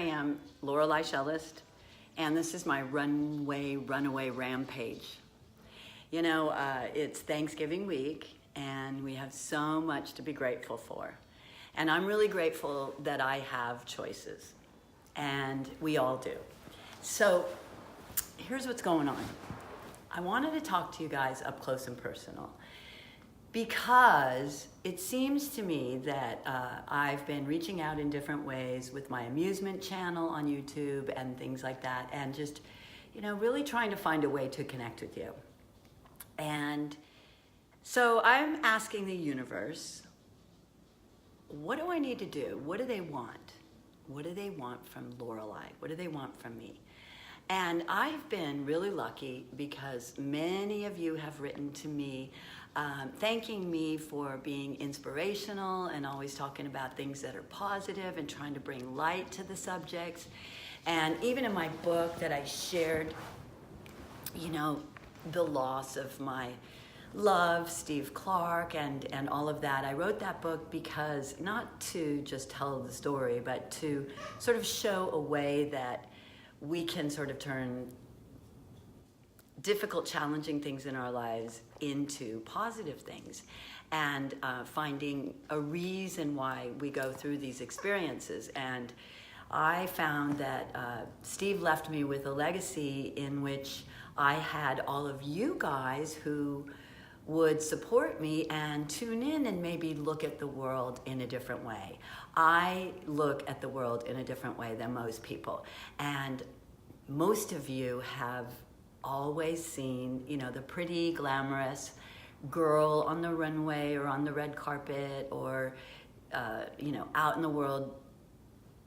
am, Lorelei Cellist, and this is my Runway RunAway Rampage. You know, it's Thanksgiving week, and we have so much to be grateful for. And I'm really grateful that I have choices, and we all do. So here's what's going on. I wanted to talk to you guys up close and personal, because it seems to me that I've been reaching out in different ways with my amusement channel on YouTube and things like that, and just, you know, really trying to find a way to connect with you. And so I'm asking the universe, what do I need to do? What do they want? What do they want from Lorelei? What do they want from me? And I've been really lucky because many of you have written to me thanking me for being inspirational and always talking about things that are positive and trying to bring light to the subjects. And even in my book that I shared, you know, the loss of my love, Steve Clark, and all of that. I wrote that book because not to just tell the story, but to sort of show a way that we can sort of turn difficult, challenging things in our lives into positive things, and finding a reason why we go through these experiences. And I found that Steve left me with a legacy in which I had all of you guys who would support me and tune in and maybe look at the world in a different way. I look at the world in a different way than most people. And most of you have always seen, you know, the pretty, glamorous girl on the runway or on the red carpet or, you know, out in the world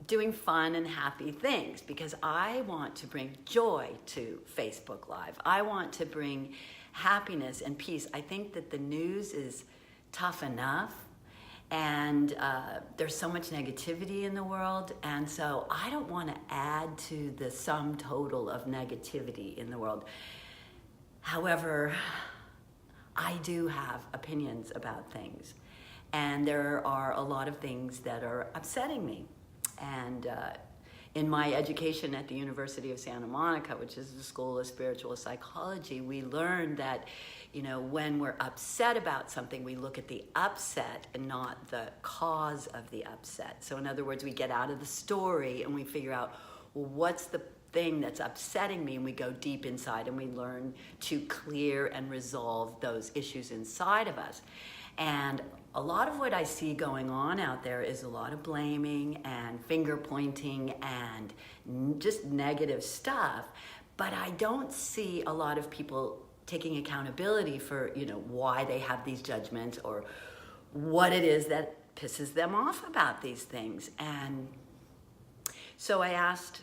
doing fun and happy things, because I want to bring joy to Facebook Live. I want to bring happiness and peace. I think that the news is tough enough, and there's so much negativity in the world, and so I don't want to add to the sum total of negativity in the world. However, I do have opinions about things, and there are a lot of things that are upsetting me. And in my education at the University of Santa Monica, which is the School of Spiritual Psychology, we learned that, you know, when we're upset about something, we look at the upset and not the cause of the upset. So in other words, we get out of the story and we figure out, well, what's the thing that's upsetting me? And we go deep inside and we learn to clear and resolve those issues inside of us. And a lot of what I see going on out there is a lot of blaming and finger pointing and just negative stuff. But I don't see a lot of people taking accountability for, you know, why they have these judgments or what it is that pisses them off about these things. And so I asked,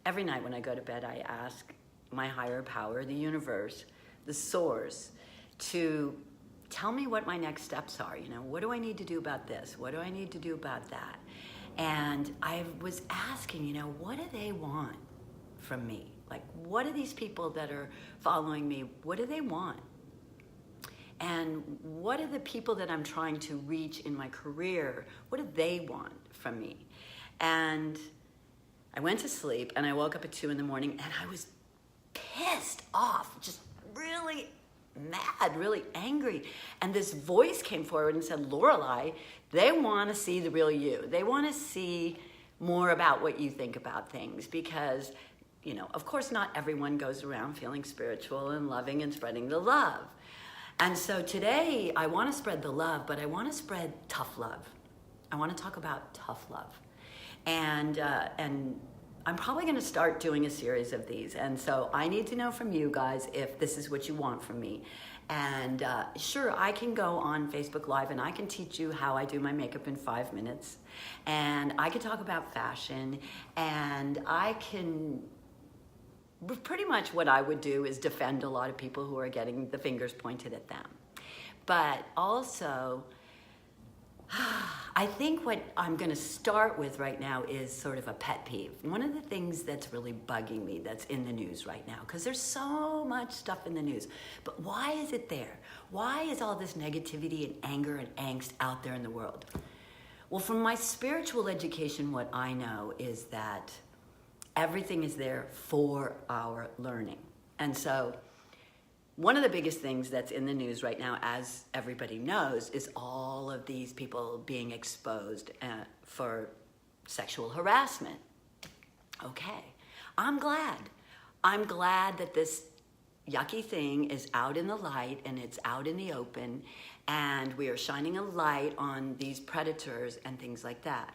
every night when I go to bed, I ask my higher power, the universe, the source, to tell me what my next steps are. You know, what do I need to do about this? What do I need to do about that? And I was asking, you know, what do they want from me? Like, what do these people that are following me, what do they want? And what are the people that I'm trying to reach in my career, what do they want from me? And I went to sleep and I woke up at 2 a.m. and I was pissed off, just really mad, really angry. And this voice came forward and said, Lorelei, they want to see the real you. They want to see more about what you think about things, because, you know, of course not everyone goes around feeling spiritual and loving and spreading the love. And so today I want to spread the love, but I want to spread tough love. I want to talk about tough love. And I'm probably going to start doing a series of these. And so I need to know from you guys if this is what you want from me. And sure, I can go on Facebook Live and I can teach you how I do my makeup in 5 minutes. And I can talk about fashion. And I can, pretty much what I would do is defend a lot of people who are getting the fingers pointed at them. But also, I think what I'm going to start with right now is sort of a pet peeve. One of the things that's really bugging me that's in the news right now, because there's so much stuff in the news, but why is it there? Why is all this negativity and anger and angst out there in the world? Well, from my spiritual education, what I know is that everything is there for our learning. And so one of the biggest things that's in the news right now, as everybody knows, is all of these people being exposed for sexual harassment. Okay, I'm glad. I'm glad that this yucky thing is out in the light and it's out in the open, and we are shining a light on these predators and things like that.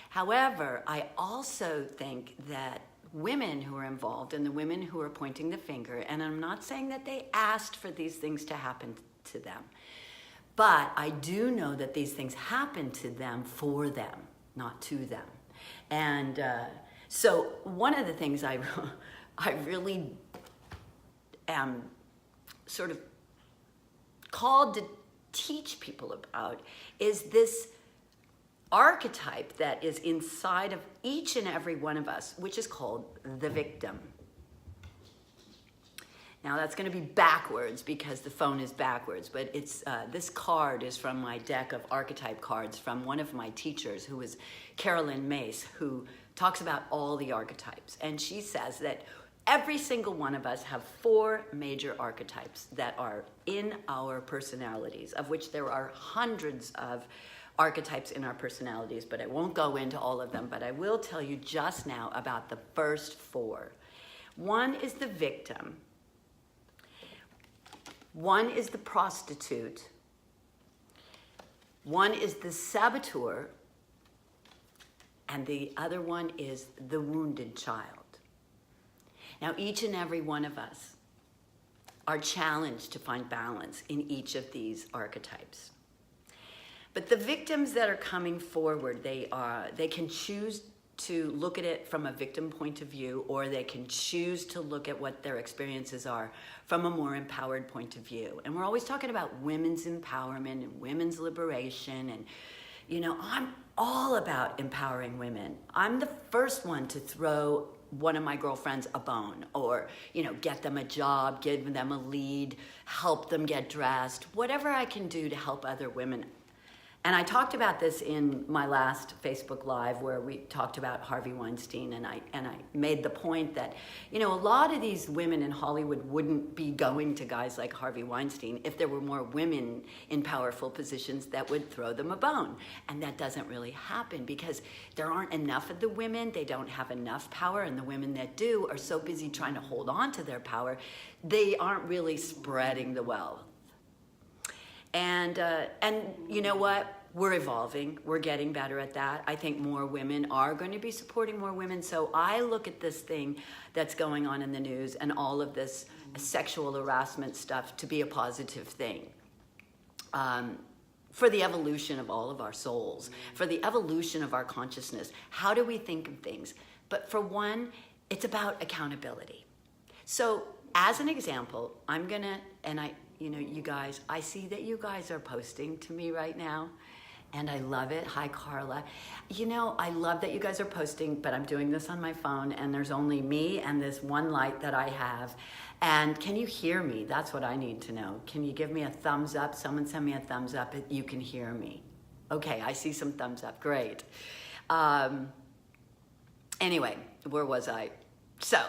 However, I also think that women who are involved and the women who are pointing the finger, and I'm not saying that they asked for these things to happen to them, but I do know that these things happen to them for them, not to them. And so one of the things I really am sort of called to teach people about is this archetype that is inside of each and every one of us, which is called the victim. Now that's going to be backwards because the phone is backwards, but it's this card is from my deck of archetype cards from one of my teachers, who was Carolyn Mace, who talks about all the archetypes. And she says that every single one of us have 4 major archetypes that are in our personalities, of which there are hundreds of archetypes in our personalities, but I won't go into all of them, but I will tell you just now about the first 4. One is the victim. One is the prostitute. One is the saboteur. And the other one is the wounded child. Now, each and every one of us are challenged to find balance in each of these archetypes. But the victims that are coming forward, they can choose to look at it from a victim point of view, or they can choose to look at what their experiences are from a more empowered point of view. And we're always talking about women's empowerment and women's liberation. And, you know, I'm all about empowering women. I'm the first one to throw one of my girlfriends a bone, or, you know, get them a job, give them a lead, help them get dressed, whatever I can do to help other women. And I talked about this in my last Facebook Live, where we talked about Harvey Weinstein, and I made the point that, you know, a lot of these women in Hollywood wouldn't be going to guys like Harvey Weinstein if there were more women in powerful positions that would throw them a bone. And that doesn't really happen because there aren't enough of the women, they don't have enough power, and the women that do are so busy trying to hold on to their power, they aren't really spreading the wealth. And you know what? We're evolving. We're getting better at that. I think more women are going to be supporting more women. So I look at this thing that's going on in the news and all of this sexual harassment stuff to be a positive thing. For the evolution of all of our souls, for the evolution of our consciousness. How do we think of things? But for one, it's about accountability. So as an example, I'm gonna, and you know, you guys, I see that you guys are posting to me right now, and I love it. Hi, Carla. You know, I love that you guys are posting, but I'm doing this on my phone, and there's only me and this one light that I have. And can you hear me? That's what I need to know. Can you give me a thumbs up? Someone send me a thumbs up if you can hear me. Okay, I see some thumbs up. Great. Anyway, where was I? So,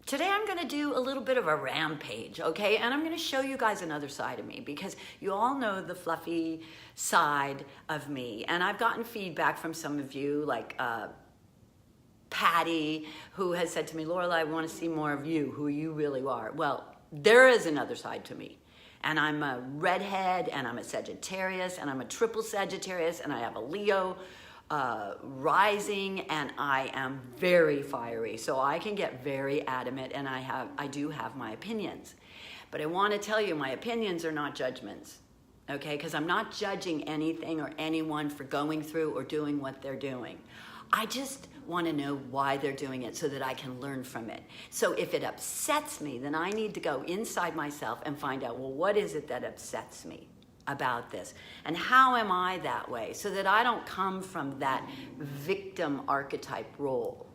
today I'm going to do a little bit of a rampage, okay? And I'm going to show you guys another side of me, because you all know the fluffy side of me. And I've gotten feedback from some of you, like Patty, who has said to me, Lorelai, I want to see more of you, who you really are. Well, there is another side to me. And I'm a redhead, and I'm a Sagittarius, and I'm a triple Sagittarius, and I have a Leo rising, and I am very fiery, so I can get very adamant, and I do have my opinions. But I want to tell you, my opinions are not judgments, okay? Because I'm not judging anything or anyone for going through or doing what they're doing. I just want to know why they're doing it so that I can learn from it. So if it upsets me, then I need to go inside myself and find out, well, what is it that upsets me about this, and how am I that way, so that I don't come from that victim archetype role.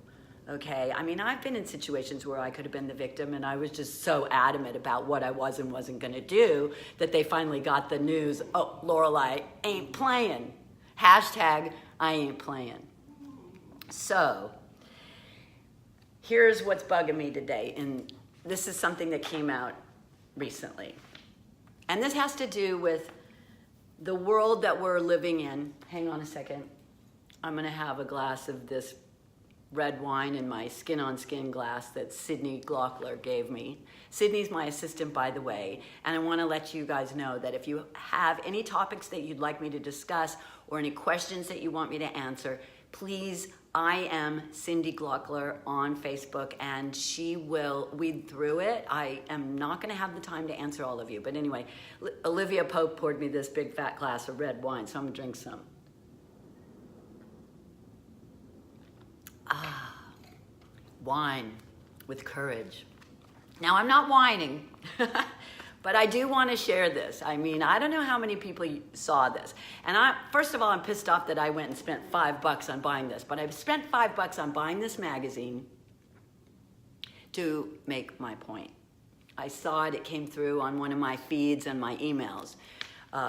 Okay, I mean, I've been in situations where I could have been the victim, and I was just so adamant about what I was and wasn't going to do that they finally got the news. Oh, Lorelai ain't playing. # I ain't playing. So here's what's bugging me today. And this is something that came out recently. And this has to do with the world that we're living in. Hang on a second. I'm gonna have a glass of this red wine in my skin-on-skin glass that Sydney Glockler gave me. Sydney's my assistant, by the way, and I wanna let you guys know that if you have any topics that you'd like me to discuss or any questions that you want me to answer, please, I am Cindy Glockler on Facebook, and she will weed through it. I am not gonna have the time to answer all of you, but anyway, Olivia Pope poured me this big fat glass of red wine, so I'm gonna drink some. Wine with courage. Now, I'm not whining, but I do want to share this. I mean, I don't know how many people saw this. And first of all, I'm pissed off that I went and spent $5 on buying this, but I've spent $5 on buying this magazine to make my point. I saw it, it came through on one of my feeds and my emails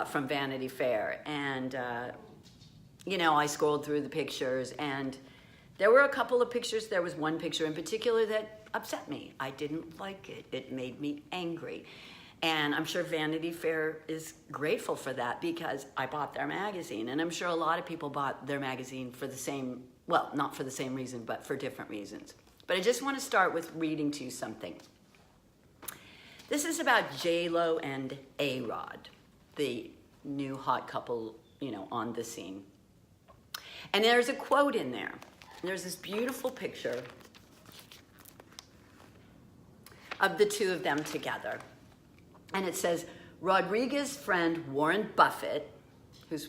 from Vanity Fair. And, you know, I scrolled through the pictures, and there were a couple of pictures. There was one picture in particular that upset me. I didn't like it. It made me angry. And I'm sure Vanity Fair is grateful for that because I bought their magazine. And I'm sure a lot of people bought their magazine for the same, well, not for the same reason, but for different reasons. But I just want to start with reading to you something. This is about J-Lo and A-Rod, the new hot couple, you know, on the scene. And there's a quote in there. There's this beautiful picture of the two of them together. And it says, Rodriguez's friend Warren Buffett, who's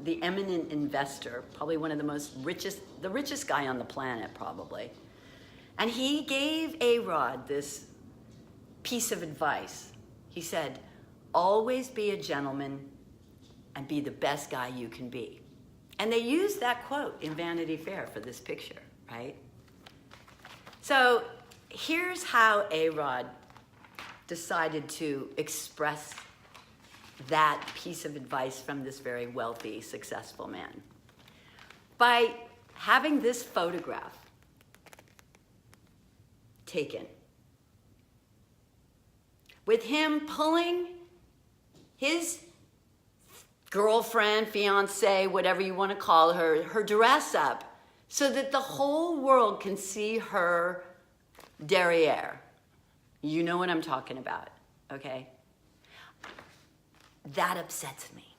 the eminent investor, probably one of the richest guy on the planet probably. And he gave A-Rod this piece of advice. He said, always be a gentleman and be the best guy you can be. And they used that quote in Vanity Fair for this picture, right? So here's how A-Rod decided to express that piece of advice from this very wealthy, successful man. By having this photograph taken with him pulling his girlfriend, fiance, whatever you want to call her, her dress up so that the whole world can see her derriere. You know what I'm talking about, okay? That upsets me.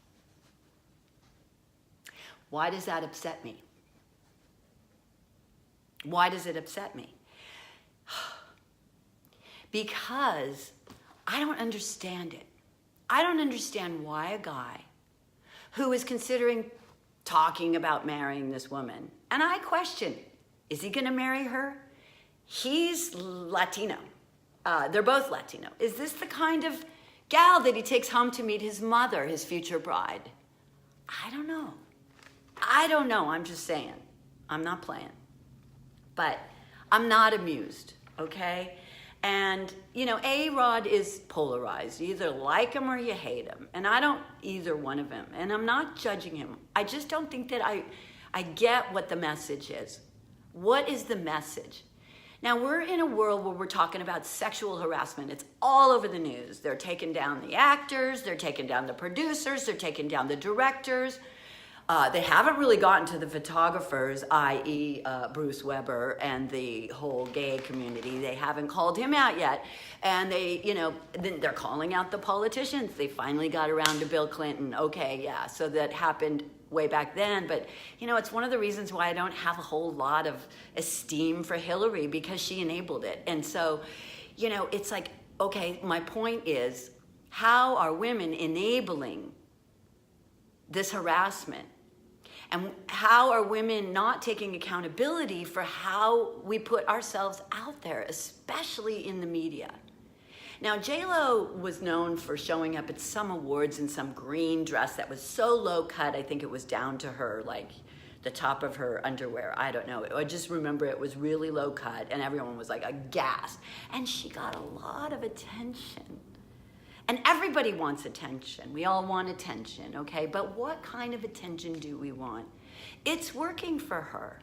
Why does that upset me? Why does it upset me? Because I don't understand it. I don't understand why a guy who is considering talking about marrying this woman, and I question, is he gonna marry her? He's Latino. They're both Latino. Is this the kind of gal that he takes home to meet his mother, his future bride? I don't know. I don't know, I'm just saying. I'm not playing. But I'm not amused, okay? And, you know, A-Rod is polarized. You either like him or you hate him. And I don't either one of them. And I'm not judging him. I just don't think that I get what the message is. What is the message? Now, we're in a world where we're talking about sexual harassment. It's all over the news. They're taking down the actors. They're taking down the producers. They're taking down the directors. They haven't really gotten to the photographers, i.e. Bruce Weber and the whole gay community. They haven't called him out yet. And they, you know, they're calling out the politicians. They finally got around to Bill Clinton. Okay, yeah, so that happened way back then. But, you know, it's one of the reasons why I don't have a whole lot of esteem for Hillary, because she enabled it. And so, you know, it's like, okay, my point is, how are women enabling this harassment? And how are women not taking accountability for how we put ourselves out there, especially in the media? Now, J-Lo was known for showing up at some awards in some green dress that was so low cut, I think it was down to her, like, the top of her underwear. I don't know. I just remember it was really low cut, and everyone was, like, aghast. And she got a lot of attention. And everybody wants attention. We all want attention, okay? But what kind of attention do we want? It's working for her.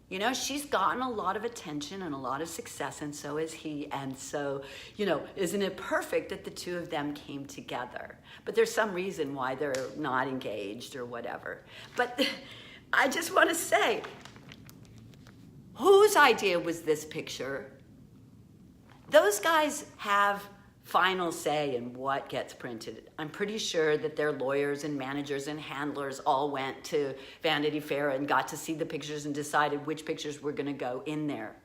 You know, she's gotten a lot of attention and a lot of success, and so is he. And so, you know, isn't it perfect that the two of them came together? But there's some reason why they're not engaged or whatever. But I just want to say, whose idea was this picture? Those guys have final say in what gets printed. I'm pretty sure that their lawyers and managers and handlers all went to Vanity Fair and got to see the pictures and decided which pictures were going to go in there.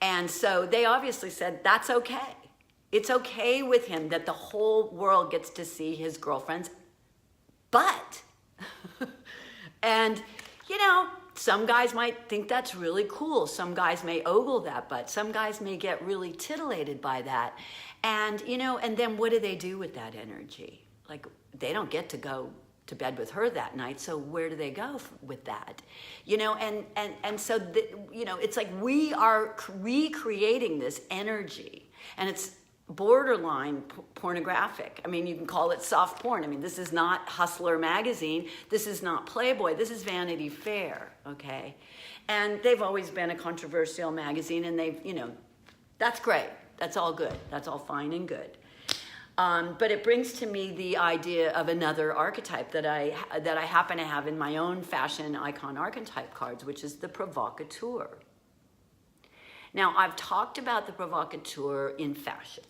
And so they obviously said, that's okay. It's okay with him that the whole world gets to see his girlfriends. But, and, you know, some guys might think that's really cool. Some guys may ogle that butt. Some guys may get really titillated by that. And, you know, and then what do they do with that energy? Like, they don't get to go to bed with her that night, so where do they go with that? You know, and so, you know, it's like we are recreating this energy, and it's borderline pornographic. I mean, you can call it soft porn. I mean, this is not Hustler magazine. This is not Playboy. This is Vanity Fair, okay? And they've always been a controversial magazine, and they've, you know, that's great. That's all good. That's all fine and good. But it brings to me the idea of another archetype that I happen to have in my own fashion icon archetype cards, which is the provocateur. Now, I've talked about the provocateur in fashion,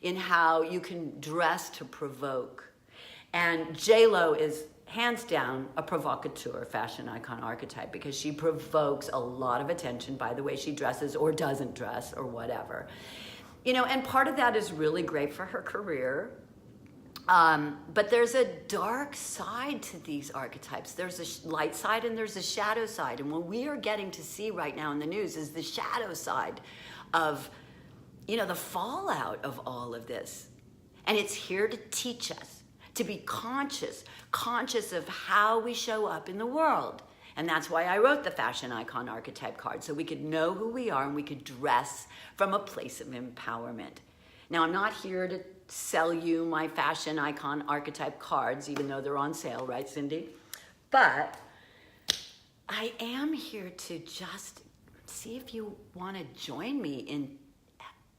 in how you can dress to provoke. And J-Lo is hands down a provocateur fashion icon archetype because she provokes a lot of attention by the way she dresses or doesn't dress or whatever. You know, and part of that is really great for her career. But there's a dark side to these archetypes. There's a light side and there's a shadow side. And what we are getting to see right now in the news is the shadow side of, you know, the fallout of all of this. And it's here to teach us to be conscious of how we show up in the world. And that's why I wrote the fashion icon archetype card, so we could know who we are and we could dress from a place of empowerment. Now, I'm not here to sell you my fashion icon archetype cards, even though they're on sale, right, Cindy? But I am here to just see if you want to join me in,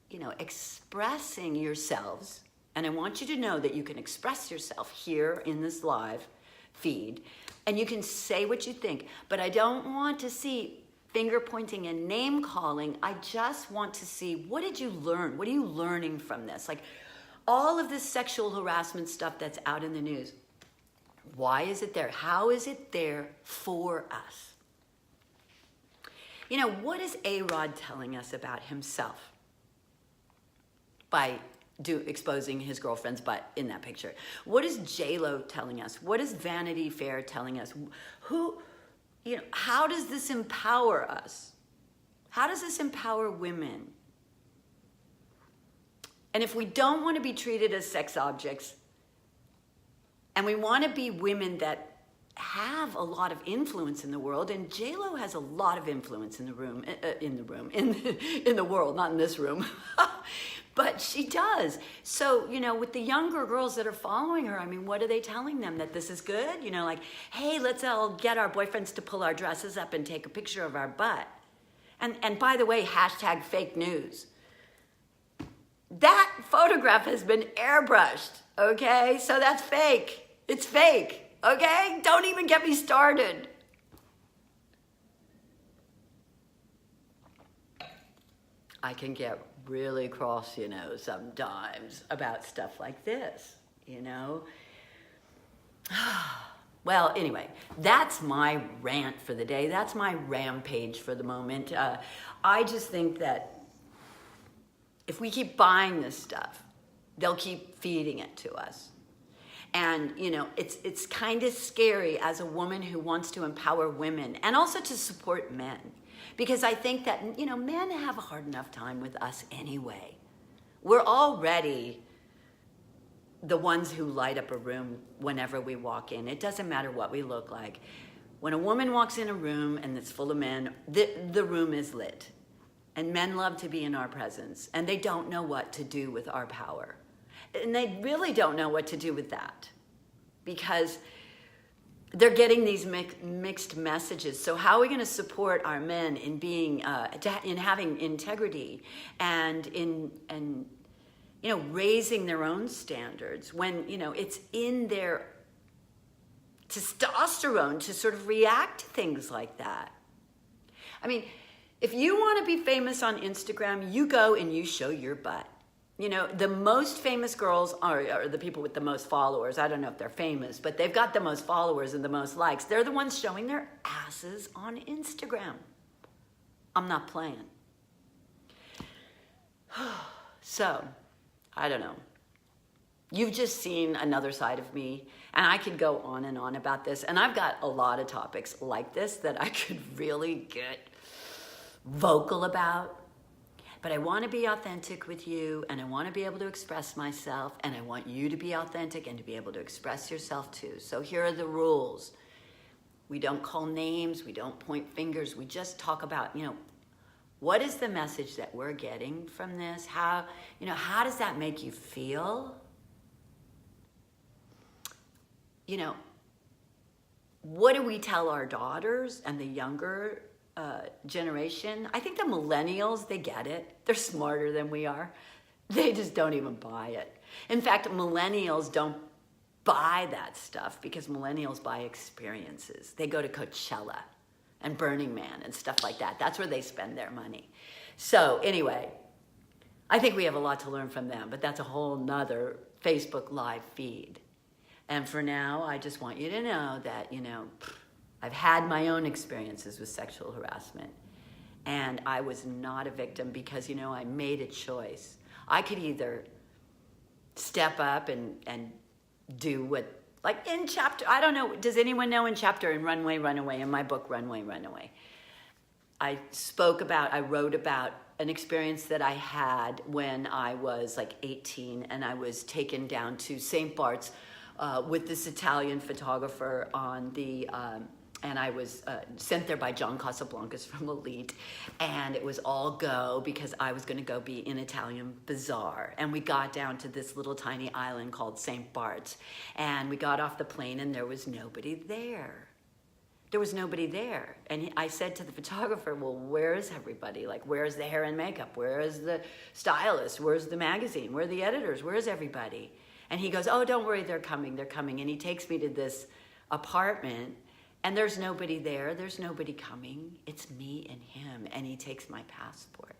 you know, expressing yourselves. And I want you to know that you can express yourself here in this live feed, and you can say what you think. But I don't want to see finger pointing and name calling. I just want to see, what did you learn? What are you learning from this? Like, all of this sexual harassment stuff that's out in the news, why is it there? How is it there for us? You know, what is A-Rod telling us about himself by exposing his girlfriend's butt in that picture? What is J-Lo telling us? What is Vanity Fair telling us? Who, you know, how does this empower us? How does this empower women? And if we don't want to be treated as sex objects, and we want to be women that have a lot of influence in the world, and J-Lo has a lot of influence in the world, not in this room, but she does. So, you know, with the younger girls that are following her, I mean, what are they telling them? That this is good? You know, like, hey, let's all get our boyfriends to pull our dresses up and take a picture of our butt. And by the way, hashtag fake news. That photograph has been airbrushed, okay? So that's fake. It's fake. Okay? Don't even get me started. I can get really cross, you know, sometimes about stuff like this, you know? Well, anyway, that's my rant for the day. That's my rampage for the moment. I just think that if we keep buying this stuff, they'll keep feeding it to us. And, you know, it's kind of scary as a woman who wants to empower women and also to support men. Because I think that, you know, men have a hard enough time with us anyway. We're already the ones who light up a room whenever we walk in. It doesn't matter what we look like. When a woman walks in a room and it's full of men, the room is lit. And men love to be in our presence. And they don't know what to do with our power. And they really don't know what to do with that, because they're getting these mixed messages. So how are we going to support our men in being, in having integrity and in raising their own standards when, it's in their testosterone to sort of react to things like that? I mean, if you want to be famous on Instagram, you go and you show your butt. The most famous girls are the people with the most followers. I don't know if they're famous, but they've got the most followers and the most likes. They're the ones showing their asses on Instagram. I'm not playing. So, I don't know. You've just seen another side of me, and I could go on and on about this, and I've got a lot of topics like this that I could really get vocal about. But I want to be authentic with you, and I want to be able to express myself, and I want you to be authentic and to be able to express yourself too. So here are the rules. We don't call names, we don't point fingers, we just talk about, what is the message that we're getting from this? How does that make you feel? What do we tell our daughters and the younger generation? I think the millennials, they get it. They're smarter than we are. They just don't even buy it. In fact, millennials don't buy that stuff because millennials buy experiences. They go to Coachella and Burning Man and stuff like that. That's where they spend their money. So anyway, I think we have a lot to learn from them, but that's a whole nother Facebook Live feed. And for now, I just want you to know that, I've had my own experiences with sexual harassment, and I was not a victim because, I made a choice. I could either step up and do what, like in chapter, I don't know, does anyone know in chapter in Runway RunAway, in my book, Runway RunAway, I wrote about an experience that I had when I was like 18, and I was taken down to St. Bart's with this Italian photographer on the, and I was sent there by John Casablancas from Elite, and it was all go because I was going to go be in Italian Bazaar. And we got down to this little tiny island called St. Bart's, and we got off the plane and there was nobody there. There was nobody there. And I said to the photographer, well, where is everybody? Like, where's the hair and makeup? Where is the stylist? Where's the magazine? Where are the editors? Where is everybody? And he goes, oh, don't worry, they're coming. And he takes me to this apartment, and there's nobody there. There's nobody coming. It's me and him, and he takes my passport,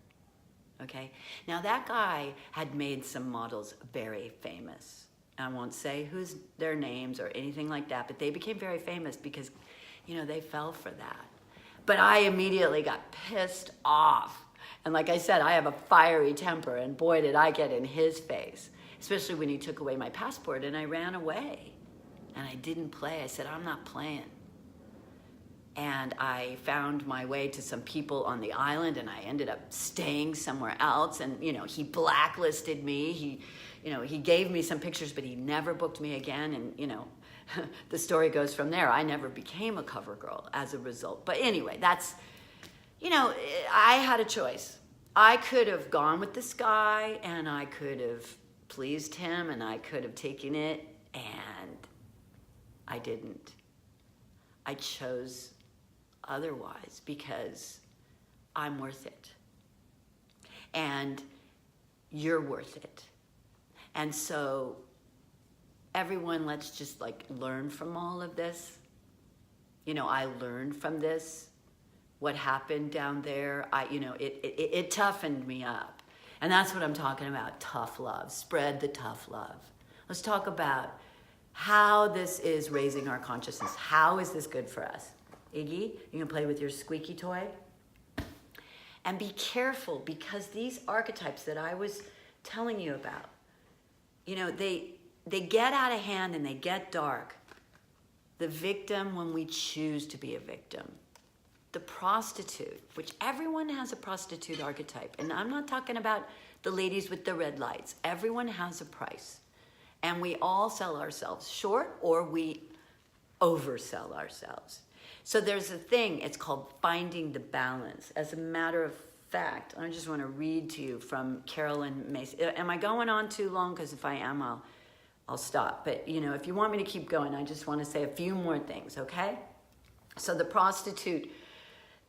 okay? Now, that guy had made some models very famous. I won't say who's their names or anything like that, but they became very famous because, they fell for that. But I immediately got pissed off. And like I said, I have a fiery temper, and boy, did I get in his face, especially when he took away my passport, and I ran away. And I didn't play. I said, I'm not playing. And I found my way to some people on the island, and I ended up staying somewhere else. And, he blacklisted me. He gave me some pictures, but he never booked me again. And, the story goes from there. I never became a cover girl as a result. But anyway, that's, I had a choice. I could have gone with this guy, and I could have pleased him, and I could have taken it, and I didn't. I chose otherwise because I'm worth it. And you're worth it. And so everyone, let's just learn from all of this. I learned from this, what happened down there. It toughened me up. And that's what I'm talking about, tough love. Spread the tough love. Let's talk about how this is raising our consciousness. How is this good for us? Iggy, you can play with your squeaky toy. And be careful, because these archetypes that I was telling you about, they get out of hand and they get dark. The victim, when we choose to be a victim. The prostitute, which everyone has a prostitute archetype. And I'm not talking about the ladies with the red lights. Everyone has a price. And we all sell ourselves short, or we oversell ourselves. So there's a thing, it's called finding the balance. As a matter of fact, I just want to read to you from Carolyn Mason. Am I going on too long? Because if I am, I'll stop. But, you know, if you want me to keep going, I just want to say a few more things, okay? So the prostitute,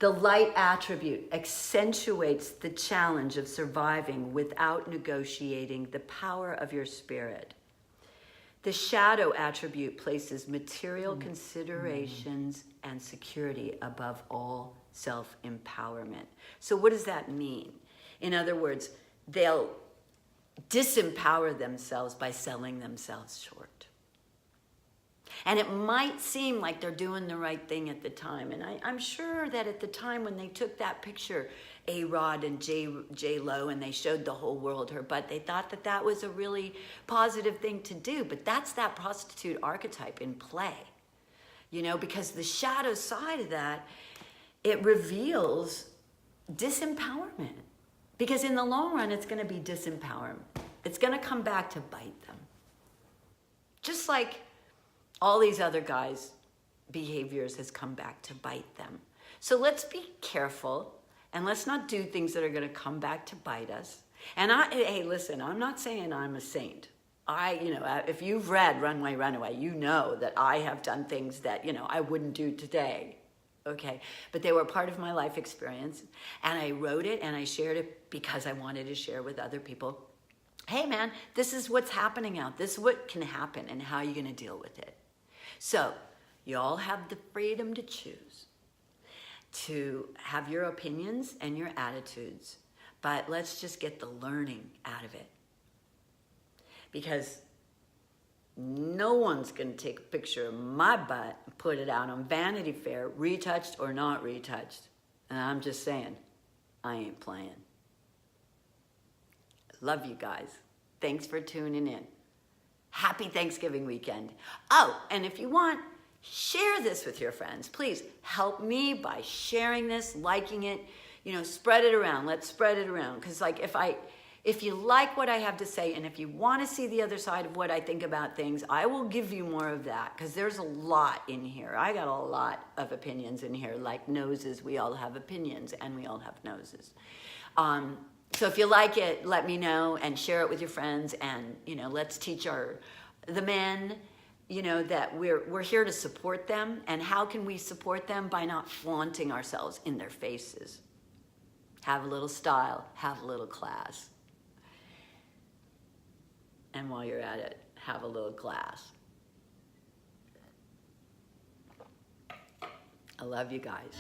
the light attribute accentuates the challenge of surviving without negotiating the power of your spirit. The shadow attribute places material considerations and security above all self-empowerment. So what does that mean? In other words, they'll disempower themselves by selling themselves short. And it might seem like they're doing the right thing at the time. And I'm sure that at the time when they took that picture, A-Rod and J-Lo, and they showed the whole world her butt, they thought that that was a really positive thing to do. But that's that prostitute archetype in play. You know, because the shadow side of that, it reveals disempowerment. Because in the long run, it's going to be disempowerment. It's going to come back to bite them. Just like all these other guys' behaviors has come back to bite them. So let's be careful and let's not do things that are going to come back to bite us. And hey, listen, I'm not saying I'm a saint. If you've read Runway RunAway, you know that I have done things that, I wouldn't do today. Okay, but they were part of my life experience, and I wrote it and I shared it because I wanted to share with other people. Hey man, this is what's happening out. This is what can happen and how you're gonna deal with it. So, you all have the freedom to choose, to have your opinions and your attitudes, but let's just get the learning out of it. Because no one's gonna take a picture of my butt and put it out on Vanity Fair, retouched or not retouched. And I'm just saying, I ain't playing. Love you guys. Thanks for tuning in. Happy Thanksgiving weekend. Oh, and if you want, share this with your friends. Please help me by sharing this, liking it, spread it around. Let's spread it around. Because if you like what I have to say, and if you want to see the other side of what I think about things, I will give you more of that, because there's a lot in here. I got a lot of opinions in here, like noses. We all have opinions, and we all have noses. So if you like it, let me know, and share it with your friends, and, let's teach the men, that we're here to support them. And how can we support them? By not flaunting ourselves in their faces. Have a little style, have a little class. And while you're at it, have a little glass. I love you guys.